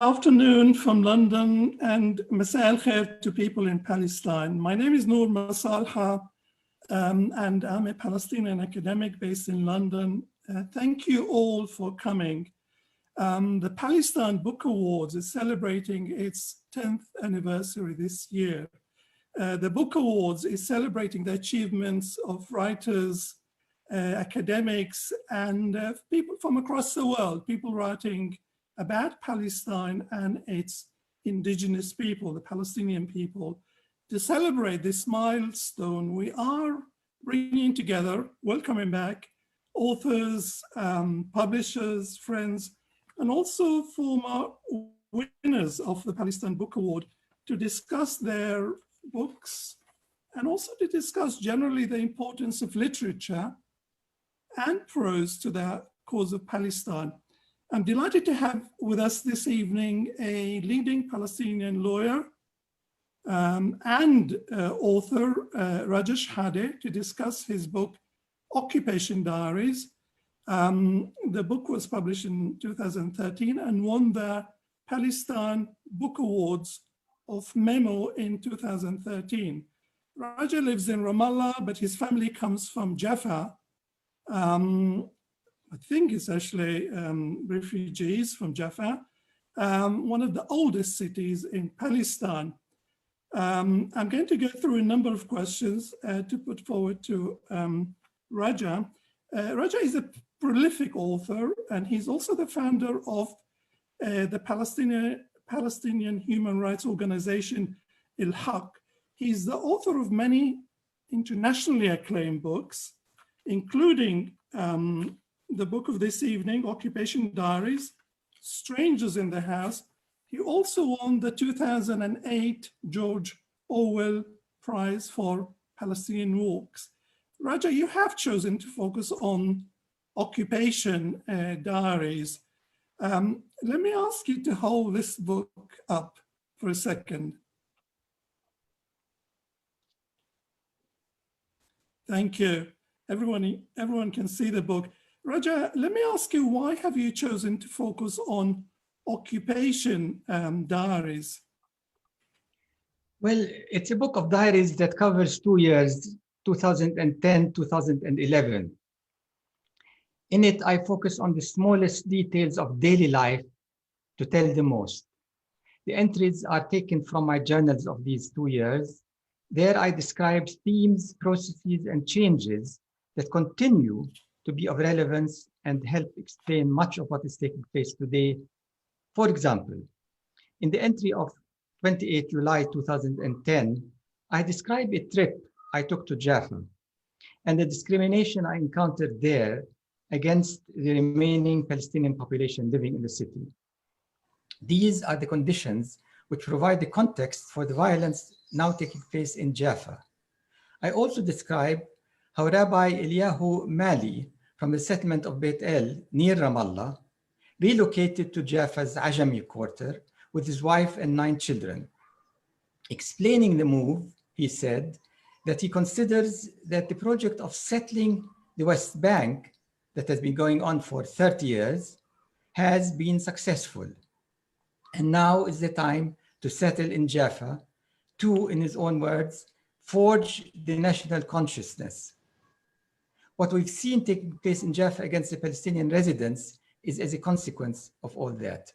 Afternoon from London and Masa al-Khair to people in Palestine. My name is Noor Masalha and I'm a Palestinian academic based in London. Thank you all for coming. The Palestine Book Awards is celebrating its 10th anniversary this year. The Book Awards is celebrating the achievements of writers, academics, and people from across the world, people writing about Palestine and its indigenous people, the Palestinian people. To celebrate this milestone, we are bringing together, welcoming back, authors, publishers, friends, and also former winners of the Palestine Book Award to discuss their books and also to discuss generally the importance of literature and prose to the cause of Palestine. I'm delighted to have with us this evening a leading Palestinian lawyer and author, Raja Shehadeh, to discuss his book, Occupation Diaries. The book was published in 2013 and won the Palestine Book Awards of MEMO in 2013. Raja lives in Ramallah, but his family comes from Jaffa. I think it's actually refugees from Jaffa, one of the oldest cities in Palestine. I'm going to go through a number of questions to put forward to Raja. Raja is a prolific author, and he's also the founder of the Palestinian human rights organization, Al-Haq. He's the author of many internationally acclaimed books, including the book of this evening, Occupation Diaries, Strangers in the House. He also won the 2008 George Orwell Prize for Palestinian Walks. Raja, you have chosen to focus on Occupation Diaries. Let me ask you to hold this book up for a second. Thank you. Everyone can see the book. Raja, let me ask you, why have you chosen to focus on Occupation Diaries? Well, it's a book of diaries that covers 2 years, 2010, 2011. In it, I focus on the smallest details of daily life to tell the most. The entries are taken from my journals of these 2 years. There I describe themes, processes, and changes that continue to be of relevance and help explain much of what is taking place today. For example, in the entry of 28 July 2010, I describe a trip I took to Jaffa and the discrimination I encountered there against the remaining Palestinian population living in the city. These are the conditions which provide the context for the violence now taking place in Jaffa. I also describe how Rabbi Eliyahu Mali from the settlement of Beit El near Ramallah relocated to Jaffa's Ajami quarter with his wife and 9 children. Explaining the move, he said that he considers that the project of settling the West Bank that has been going on for 30 years has been successful. And now is the time to settle in Jaffa to, in his own words, forge the national consciousness. What we've seen taking place in Jaffa against the Palestinian residents is as a consequence of all that.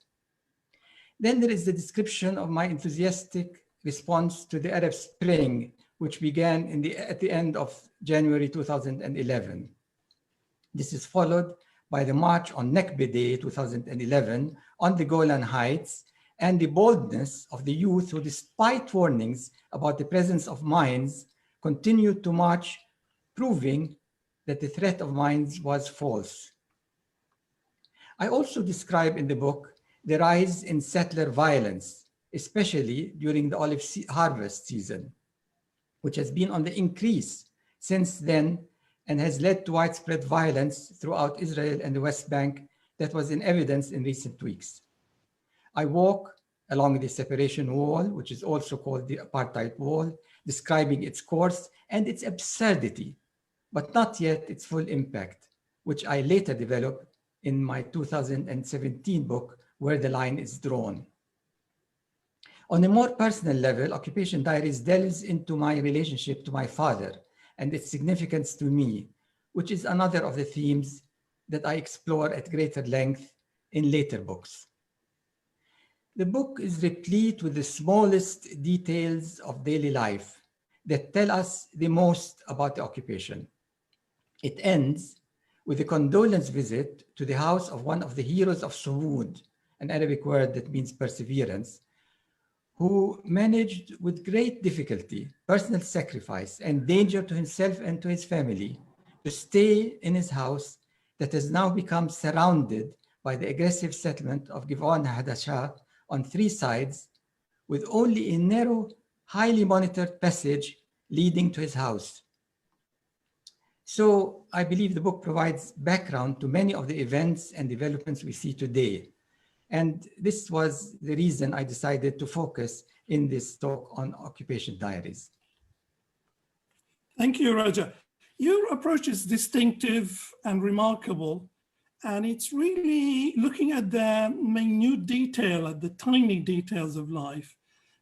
Then there is the description of my enthusiastic response to the Arab Spring, which began at the end of January 2011. This is followed by the march on Nakba Day 2011 on the Golan Heights and the boldness of the youth who, despite warnings about the presence of mines, continued to march, proving that the threat of mines was false. I also describe in the book the rise in settler violence, especially during the olive harvest season, which has been on the increase since then and has led to widespread violence throughout Israel and the West Bank that was in evidence in recent weeks. I walk along the separation wall, which is also called the apartheid wall, describing its course and its absurdity, but not yet its full impact, which I later developed in my 2017 book, Where the Line is Drawn. On a more personal level, Occupation Diaries delves into my relationship to my father and its significance to me, which is another of the themes that I explore at greater length in later books. The book is replete with the smallest details of daily life that tell us the most about the occupation. It ends with a condolence visit to the house of one of the heroes of Sumud, an Arabic word that means perseverance, who managed with great difficulty, personal sacrifice, and danger to himself and to his family to stay in his house that has now become surrounded by the aggressive settlement of Givon Hadasha on three sides, with only a narrow, highly monitored passage leading to his house. So I believe the book provides background to many of the events and developments we see today. And this was the reason I decided to focus in this talk on Occupation Diaries. Thank you, Raja. Your approach is distinctive and remarkable, and it's really looking at the minute detail, at the tiny details of life.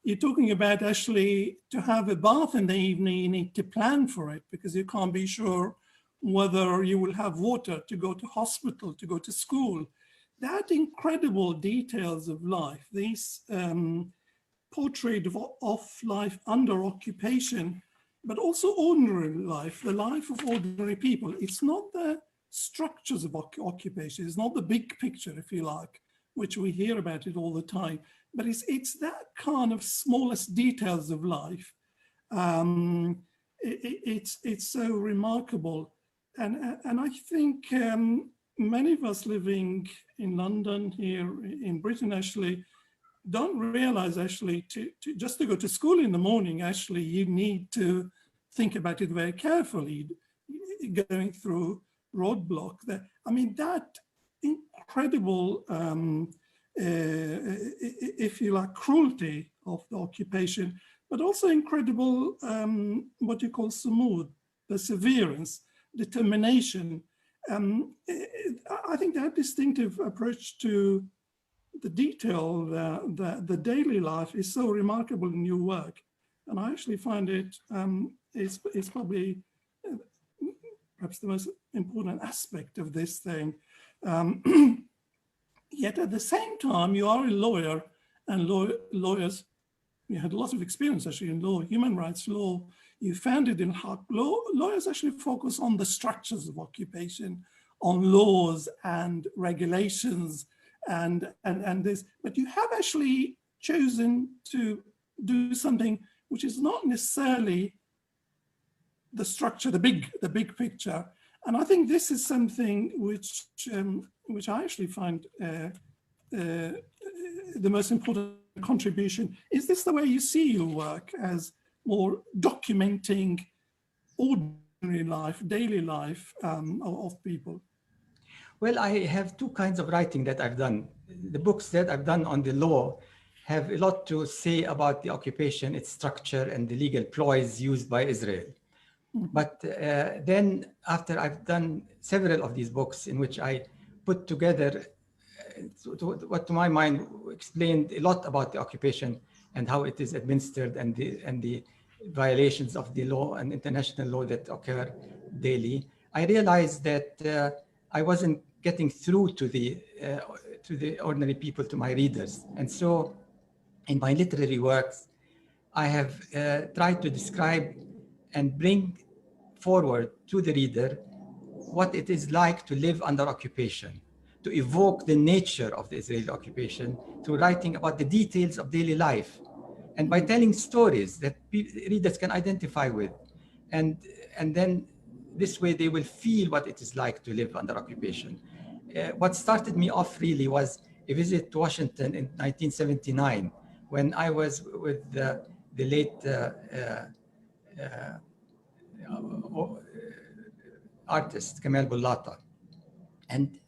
You're talking about actually to have a bath in the evening, you need to plan for it because you can't be sure whether you will have water to go to hospital, to go to school. That incredible details of life, these portrait of life under occupation, but also ordinary life, the life of ordinary people. It's not the structures of occupation, it's not the big picture, if you like, which we hear about it all the time, but it's that kind of smallest details of life. It's so remarkable. And I think many of us living in London, here in Britain, actually, don't realize actually to just to go to school in the morning, actually, you need to think about it very carefully, going through roadblock. I mean, that incredible, if you like, cruelty of the occupation, but also incredible, what you call sumud, perseverance, determination. I think that distinctive approach to the detail, the daily life is so remarkable in your work. And I actually find it is probably perhaps the most important aspect of this thing. Yet at the same time, you are a lawyer, and lawyers, you had lots of experience actually in law, human rights law. You founded Al-Haq. Lawyers actually focus on the structures of occupation, on laws and regulations and this, but you have actually chosen to do something which is not necessarily the structure, the big picture. And I think this is something which I actually find the most important contribution. Is this the way you see your work, as more documenting ordinary life, daily life of people? Well, I have two kinds of writing that I've done. The books that I've done on the law have a lot to say about the occupation, its structure, and the legal ploys used by Israel. But then after I've done several of these books in which I put together what to my mind explained a lot about the occupation and how it is administered and the violations of the law and international law that occur daily, I realized that I wasn't getting through to the ordinary people, to my readers. And so in my literary works, I have tried to describe and bring forward to the reader what it is like to live under occupation, to evoke the nature of the Israeli occupation through writing about the details of daily life, and by telling stories that readers can identify with. And then this way they will feel what it is like to live under occupation. What started me off really was a visit to Washington in 1979, when I was with the late artist Kamal Bullata, and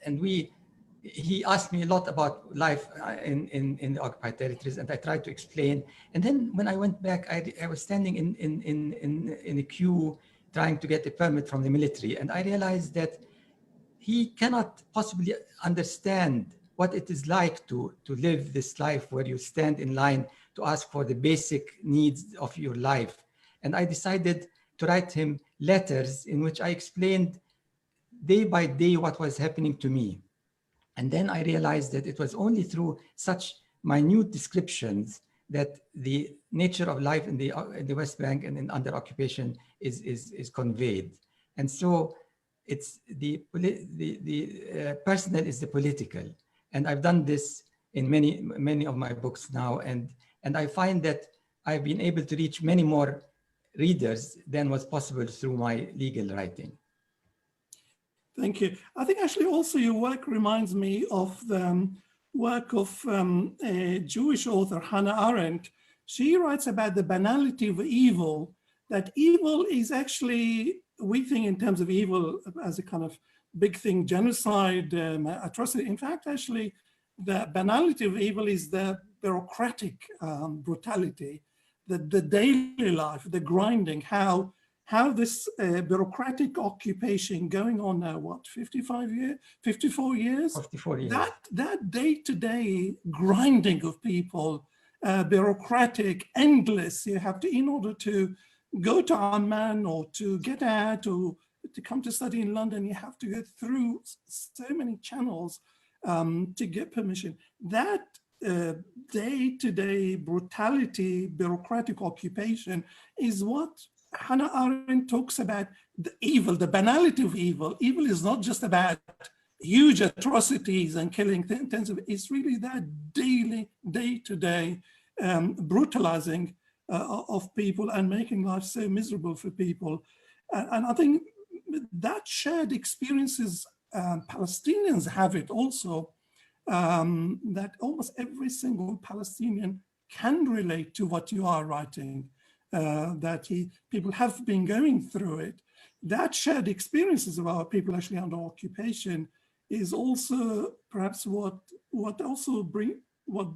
he asked me a lot about life in the occupied territories, and I tried to explain. And then when I went back, I was standing in a queue trying to get a permit from the military, and I realized that he cannot possibly understand what it is like to live this life where you stand in line to ask for the basic needs of your life. And I decided to write him letters in which I explained day by day what was happening to me. And then I realized that it was only through such minute descriptions that the nature of life in the West Bank and under occupation is conveyed. And so it's the personal is the political. And I've done this in many of my books now. And I find that I've been able to reach many more readers than was possible through my legal writing. Thank you. I think actually also your work reminds me of the work of a Jewish author, Hannah Arendt. She writes about the banality of evil, that evil is actually, we think in terms of evil as a kind of big thing, genocide, atrocity. In fact, actually, the banality of evil is the bureaucratic brutality, the daily life, the grinding, how this bureaucratic occupation going on now, what, 54 years? 54 years. That day-to-day grinding of people, bureaucratic, endless, you have to, in order to go to Amman or to get out or to come to study in London, you have to go through so many channels to get permission. That day-to-day brutality, bureaucratic occupation is what Hannah Arendt talks about, the evil, the banality of evil. Evil is not just about huge atrocities and killing it's really that daily, day-to-day brutalizing of people and making life so miserable for people. And I think that shared experiences, Palestinians have it also, that almost every single Palestinian can relate to what you are writing. That people have been going through it. That shared experiences of our people actually under occupation is also perhaps what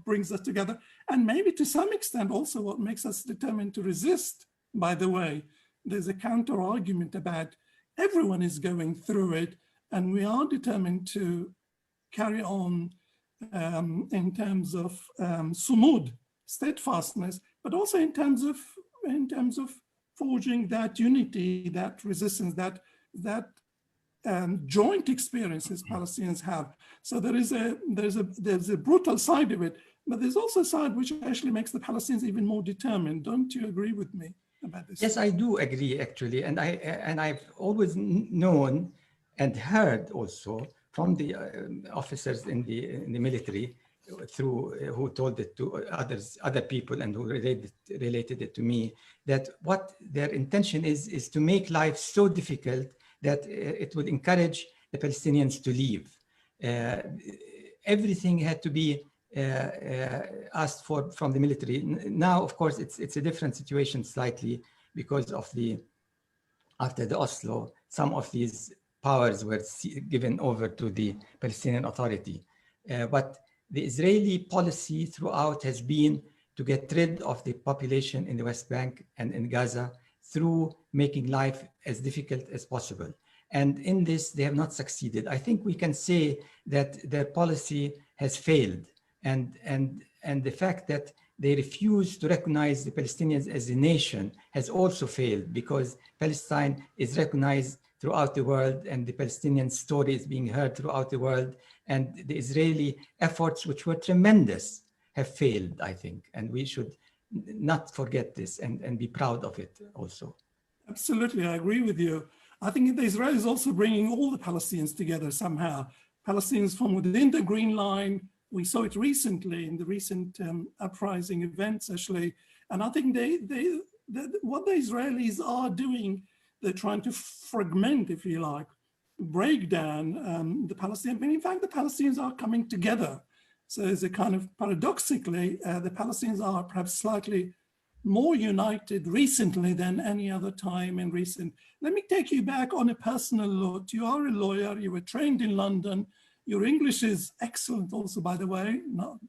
brings us together, and maybe to some extent also what makes us determined to resist. By the way, there's a counter argument about everyone is going through it, and we are determined to carry on in terms of sumud, steadfastness, but also in terms of forging that unity, that resistance, that joint experiences Palestinians have. So there's a brutal side of it, but there's also a side which actually makes the Palestinians even more determined. Don't you agree with me about this? Yes, I do agree, actually, and I've always known and heard also from the officers in the military who told it to other people and who related it to me, that what their intention is to make life so difficult that it would encourage the Palestinians to leave. Everything had to be asked for from the military. Now, of course, it's a different situation slightly because of after the Oslo, some of these powers were given over to the Palestinian Authority. But the Israeli policy throughout has been to get rid of the population in the West Bank and in Gaza through making life as difficult as possible. And in this, they have not succeeded. I think we can say that their policy has failed. And the fact that they refuse to recognize the Palestinians as a nation has also failed, because Palestine is recognized throughout the world and the Palestinian story is being heard throughout the world. And the Israeli efforts, which were tremendous, have failed, I think. And we should not forget this and be proud of it also. Absolutely, I agree with you. I think Israel is also bringing all the Palestinians together somehow. Palestinians from within the Green Line. We saw it recently in the recent uprising events, actually. And I think what the Israelis are doing, they're trying to fragment, if you like, break down the Palestinians. But in fact, the Palestinians are coming together. So there's a kind of, paradoxically, the Palestinians are perhaps slightly more united recently than any other time in recent. Let me take you back on a personal note. You are a lawyer, you were trained in London. Your English is excellent also, by the way. No.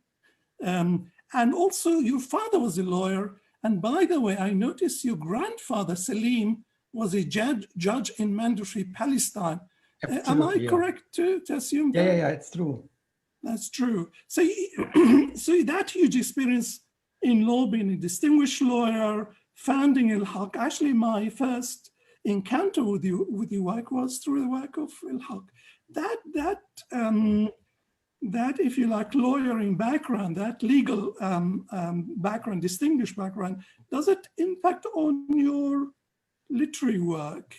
And also your father was a lawyer. And by the way, I noticed your grandfather, Salim, was a judge in mandatory Palestine. Am I correct to assume that? Yeah, it's true. That's true. So, so that huge experience in law, being a distinguished lawyer, founding Al-Haq, actually my first encounter with your work was through the work of Al-Haq. That, if you like, lawyering background, that legal background, distinguished background, does it impact on your literary work?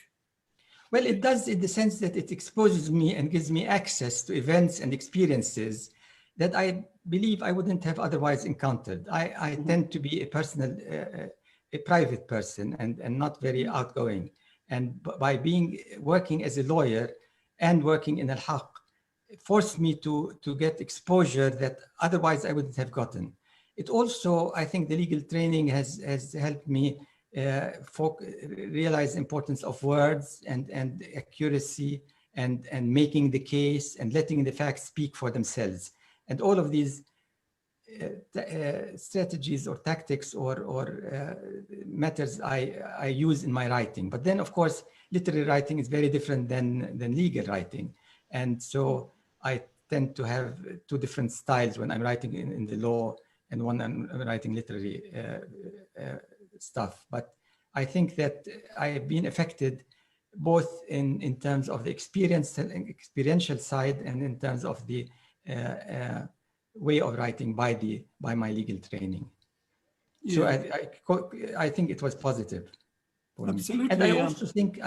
Well, it does in the sense that it exposes me and gives me access to events and experiences that I believe I wouldn't have otherwise encountered. I tend to be a personal, a private person and not very outgoing. And by working as a lawyer and working in Al-Haq, it forced me to get exposure that otherwise I wouldn't have gotten. It also, I think the legal training has helped me realize the importance of words and accuracy and making the case and letting the facts speak for themselves. And all of these strategies or tactics or methods I use in my writing. But then, of course, literary writing is very different than legal writing. And so I tend to have two different styles when I'm writing in the law and when I'm writing literary stuff. But I think that I have been affected both in terms of the experiential side and in terms of the way of writing by my legal training. Yeah. So I think it was positive for Absolutely, me. And I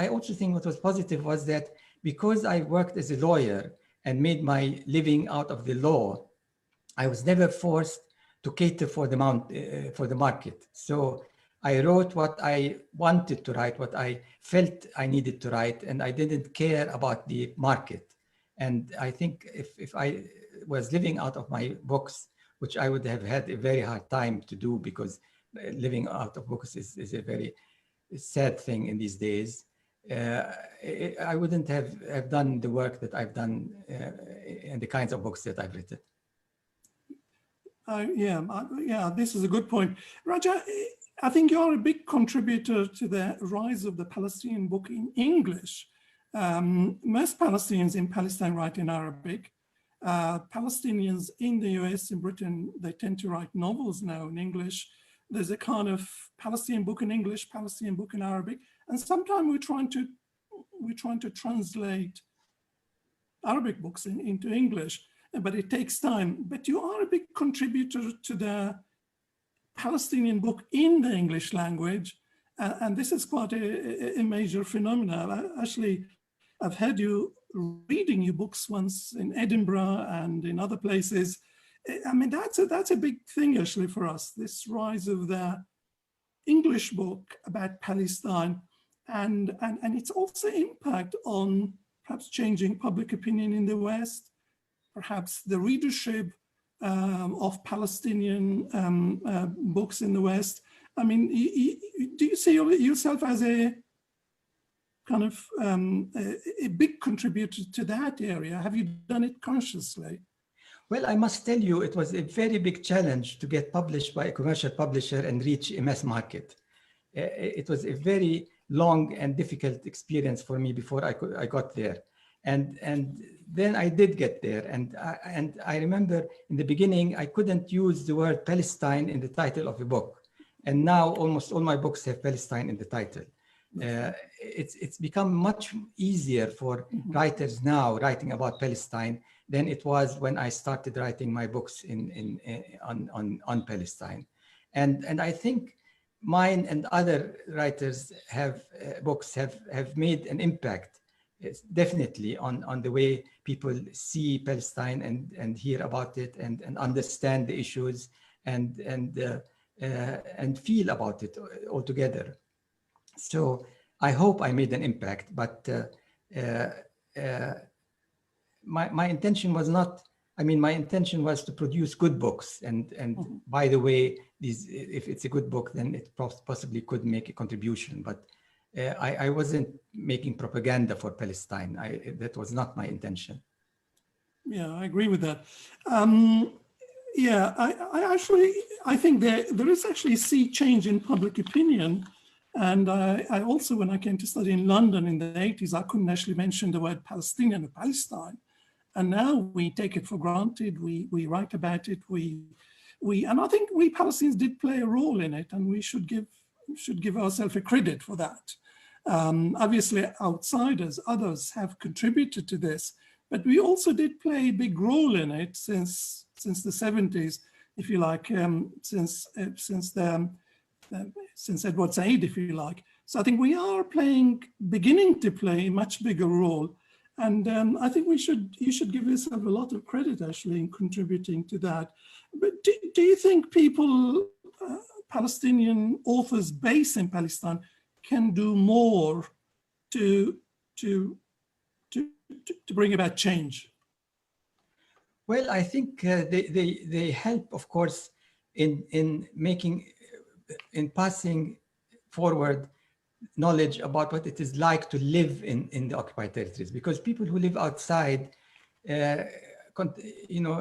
also think what was positive was that because I worked as a lawyer and made my living out of the law, I was never forced to cater for the market. So I wrote what I wanted to write, what I felt I needed to write, and I didn't care about the market. And I think if I was living out of my books, which I would have had a very hard time to do because living out of books is a very sad thing in these days, I wouldn't have done the work that I've done and the kinds of books that I've written. Yeah, this is a good point. Raja, I think you're a big contributor to the rise of the Palestinian book in English. Most Palestinians in Palestine write in Arabic. Palestinians in the US, in Britain, they tend to write novels now in English. There's a kind of Palestinian book in English, Palestinian book in Arabic, and sometimes we're trying to translate Arabic books into English, but it takes time. But you are a big contributor to the Palestinian book in the English language, and this is quite a major phenomenon. Actually, I've heard you reading your books once in Edinburgh and in other places. I mean, that's a big thing actually for us, this rise of the English book about Palestine and its also impact on perhaps changing public opinion in the West, perhaps the readership of Palestinian books in the West. I mean, do you see yourself as a kind of a big contributor to that area? Have you done it consciously? Well, I must tell you, it was a very big challenge to get published by a commercial publisher and reach a mass market. It was a very long and difficult experience for me before I got there. And then I did get there. And I remember in the beginning, I couldn't use the word Palestine in the title of a book. And now almost all my books have Palestine in the title. It's become much easier for writers now writing about Palestine than it was when I started writing my books on Palestine. And I think mine and other writers books have made an impact. It's definitely on the way people see Palestine and hear about it and understand the issues and feel about it altogether. So I hope I made an impact, but my intention was not. I mean, my intention was to produce good books, and by the way, if it's a good book, then it possibly could make a contribution. But I wasn't making propaganda for Palestine. That was not my intention. Yeah, I agree with that. Yeah, I think there is actually a sea change in public opinion. And I also, when I came to study in London in the 80s, I couldn't actually mention the word Palestinian or Palestine. And now we take it for granted. We write about it. And I think we Palestinians did play a role in it, and we should give ourselves a credit for that. Obviously, outsiders, others have contributed to this, but we also did play a big role in it since the 70s, if you like, since Edward Said, if you like. So I think we are beginning to play a much bigger role. And I think you should give yourself a lot of credit, actually, in contributing to that. But do you think people, Palestinian authors based in Palestine, can do more to bring about change? Well, I think they help, of course, in passing forward knowledge about what it is like to live in the occupied territories, because people who live outside,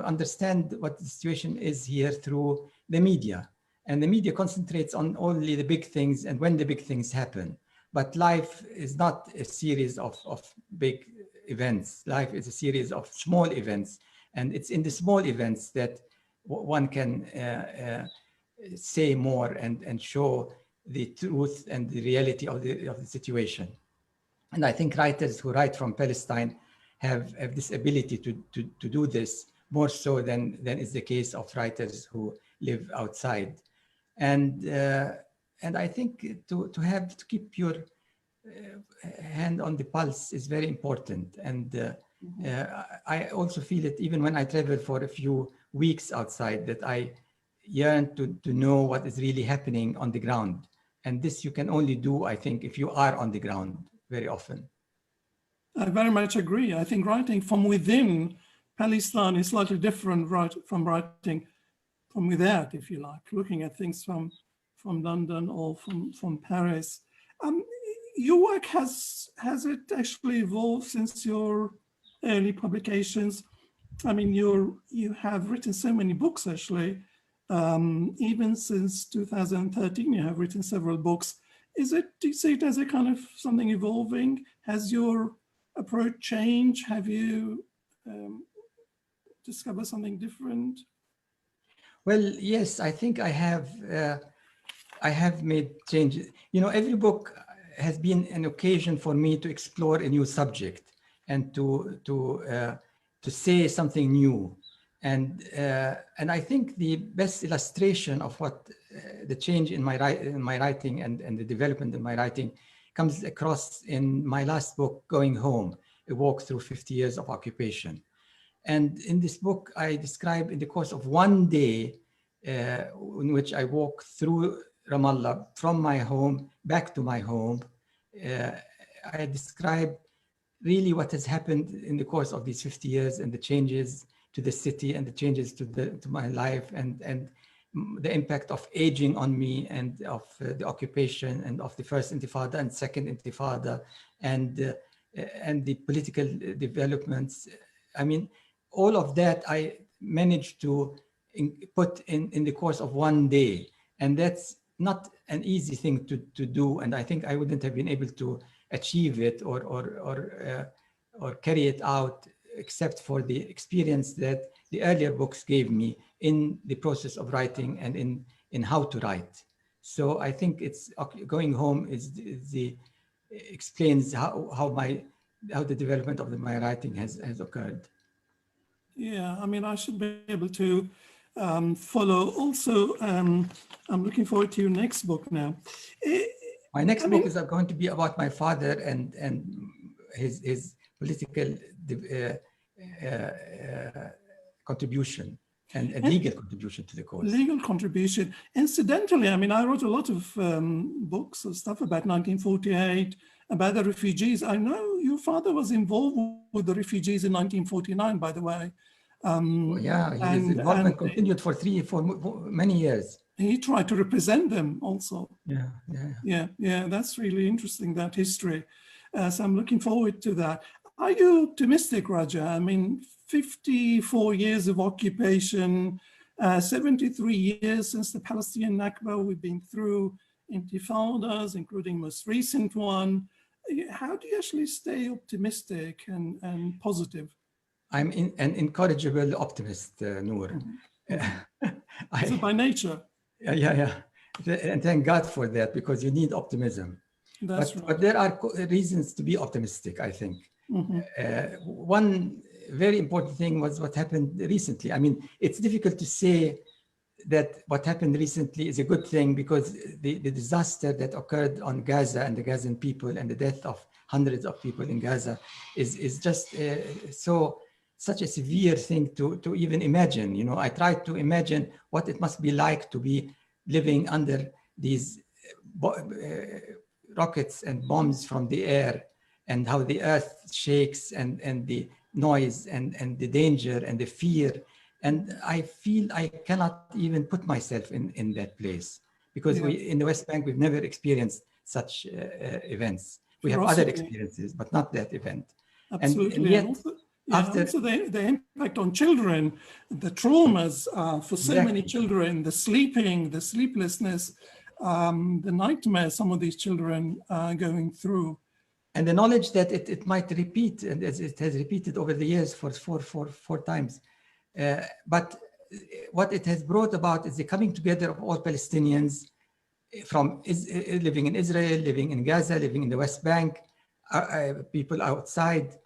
understand what the situation is here through the media, and the media concentrates on only the big things and when the big things happen. But life is not a series of big events. Life is a series of small events, and it's in the small events that one can say more and show the truth and the reality of the situation. And I think writers who write from Palestine have this ability to do this more so than is the case of writers who live outside. And I think to keep your hand on the pulse is very important. And I also feel it even when I travel for a few weeks outside, that I yearn to know what is really happening on the ground. And this you can only do, I think, if you are on the ground very often. I very much agree. I think writing from within Palestine is slightly different from writing from without, if you like, looking at things from London or from Paris. Your work has it actually evolved since your early publications? I mean, you have written so many books, actually. Even since 2013, you have written several books. Do you see it as a kind of something evolving? Has your approach changed? Have you discovered something different? Well, yes, I think I have made changes. Every book has been an occasion for me to explore a new subject and to say something new. And I think the best illustration of what the change in my writing and the development in my writing comes across in my last book, Going Home, A Walk Through 50 Years of Occupation. And in this book, I describe in the course of one day in which I walk through Ramallah from my home back to my home. I describe really what has happened in the course of these 50 years and the changes to the city and the changes to my life and the impact of aging on me and of the occupation and of the first Intifada and second Intifada and the political developments. I mean, all of that I managed to put in the course of one day. And that's not an easy thing to do. And I think I wouldn't have been able to achieve it or carry it out except for the experience that the earlier books gave me in the process of writing and in how to write. So I think it's Going Home explains how the development of my writing has occurred. Yeah, I mean, I should be able to follow. Also, I'm looking forward to your next book now. My next book is going to be about my father and his political contribution and a legal contribution to the cause. Legal contribution. Incidentally, I mean, I wrote a lot of books or stuff about 1948, about the refugees. I know your father was involved with the refugees in 1949, by the way. His involvement continued for many years. He tried to represent them also. Yeah. That's really interesting, that history. So I'm looking forward to that. Are you optimistic, Raja? I mean, 54 years of occupation, 73 years since the Palestinian Nakba. We've been through intifadas, including most recent one. How do you actually stay optimistic and positive? I'm an incorrigible optimist, Noor. So by nature. Yeah. And thank God for that, because you need optimism. That's right. But there are reasons to be optimistic, I think. One very important thing was what happened recently. I mean, it's difficult to say that what happened recently is a good thing, because the disaster that occurred on Gaza and the Gazan people and the death of hundreds of people in Gaza is just such a severe thing to even imagine. You know, I tried to imagine what it must be like to be living under these rockets and bombs from the air, and how the earth shakes, and the noise and the danger and the fear. And I feel I cannot even put myself in that place, because we in the West Bank, we've never experienced such events. We have other experiences, but not that event. Absolutely. And yet, also the impact on children, the traumas for so many children, the sleeping, the sleeplessness, the nightmares some of these children are going through. And the knowledge that it might repeat, and as it has repeated over the years for four times. But what it has brought about is the coming together of all Palestinians from living in Israel, living in Gaza, living in the West Bank, people outside.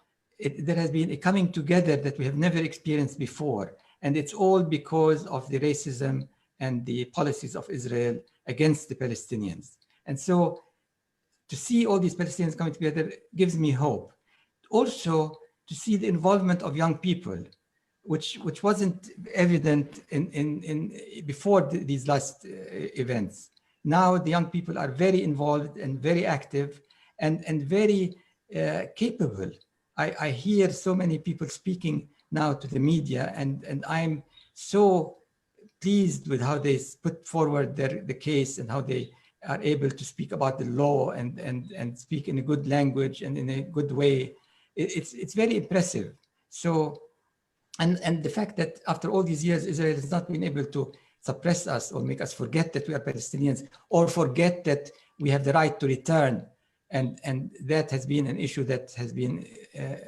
There has been a coming together that we have never experienced before. And it's all because of the racism and the policies of Israel against the Palestinians. And so to see all these Palestinians coming together gives me hope. Also, to see the involvement of young people, which wasn't evident in before these last events. Now the young people are very involved and very active and very capable. I hear so many people speaking now to the media, and I'm so pleased with how they put forward the case, and how they are able to speak about the law and speak in a good language and in a good way. It's very impressive. So, and the fact that after all these years, Israel has not been able to suppress us or make us forget that we are Palestinians, or forget that we have the right to return. And that has been an issue that has been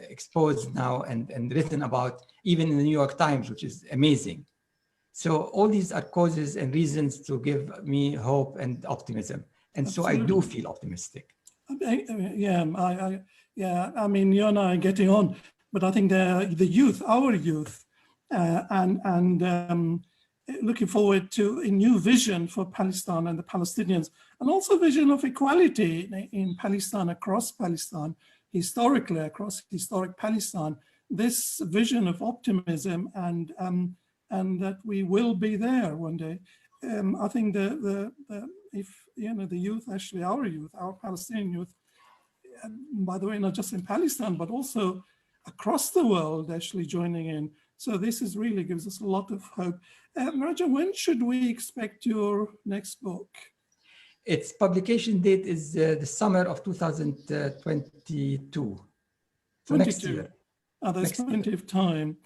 exposed now and written about, even in the New York Times, which is amazing. So all these are causes and reasons to give me hope and optimism. And Absolutely. So I do feel optimistic. Yeah, I mean, you and I are getting on, but I think the youth, our youth, and looking forward to a new vision for Palestine and the Palestinians, and also vision of equality in Palestine, across Palestine, historically across historic Palestine. This vision of optimism and that we will be there one day. I think if the youth, actually our youth, our Palestinian youth, by the way, not just in Palestine, but also across the world, actually joining in. So this is really gives us a lot of hope. Raja, when should we expect your next book? Its publication date is the summer of 2022. So next year. Oh, there's plenty of time.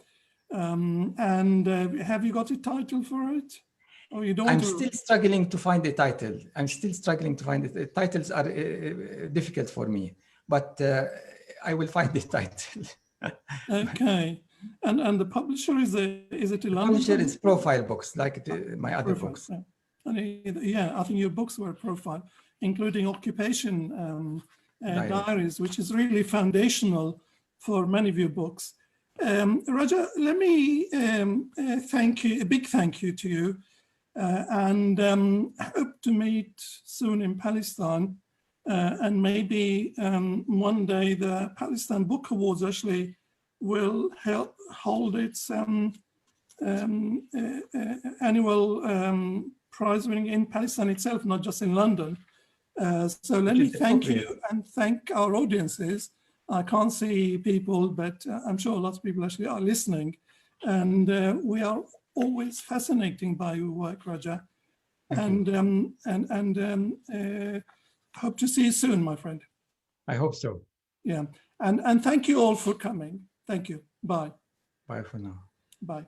And have you got a title for it? Or you don't? I'm still struggling to find a title. I'm still struggling to find it. The titles are difficult for me, but I will find the title. Okay. And the publisher is it a London? Publisher is Profile Books, like my other books. Yeah, I think your books were Profile, including Occupation Diaries, which is really foundational for many of your books. Raja, let me thank you, a big thank you to you, and hope to meet soon in Palestine, and maybe one day the Palestine Book Awards actually will help hold its annual prize winning in Palestine itself, not just in London. So let me thank you and thank our audiences. I can't see people, but I'm sure lots of people actually are listening. And we are always fascinating by your work, Raja. And hope to see you soon, my friend. I hope so. Yeah. And thank you all for coming. Thank you. Bye. Bye for now. Bye.